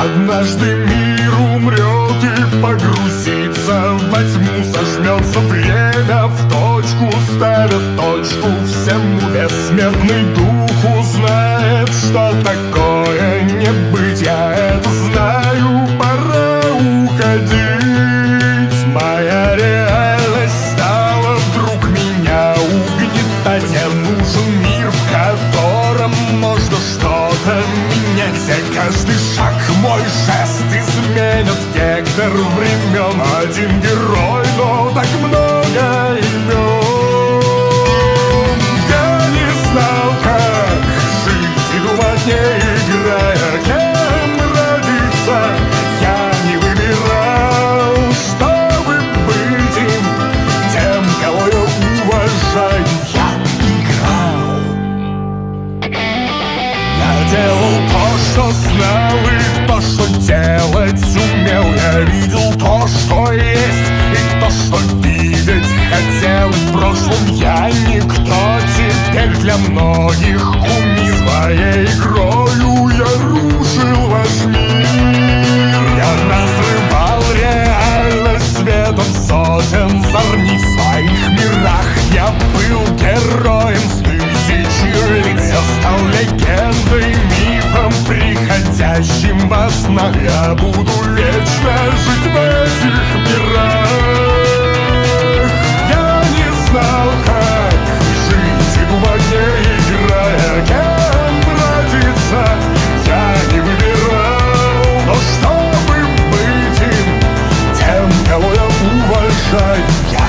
Однажды мир умрет и погрузится во тьму, сожмется время в точку, ставит точку всему. Бессмертный дух узнает, что такое не быть. Я это знаю, пора уходить. Моя реальность стала вдруг меня угнетать. Я нужен мир, в котором можно что-то менять. Каждый шаг, мой жест изменит вектор времен. Один герой, но так много имен. Я не знал, как жить и думать, не играя, кем родиться. Я не выбирал, чтобы быть им, тем, кого я уважаю. Я играл. Я делал то, что знал, и то, что делать умел. Я видел то, что есть, и то, что видеть хотел. В прошлом я никто, теперь для многих кумир. Своей игрою я рушил ваш мир. Я разрывал реальность светом сотен зорниц. В своих мирах я был героем с тысячи лиц. Я стал легендой, мифом, приходящим во снах. Я буду вечно жить в этих мирах. Я не знал, как жить и думать, не играя, кем родиться. Я не выбирал, но чтобы быть им, тем, кого я уважаю. Я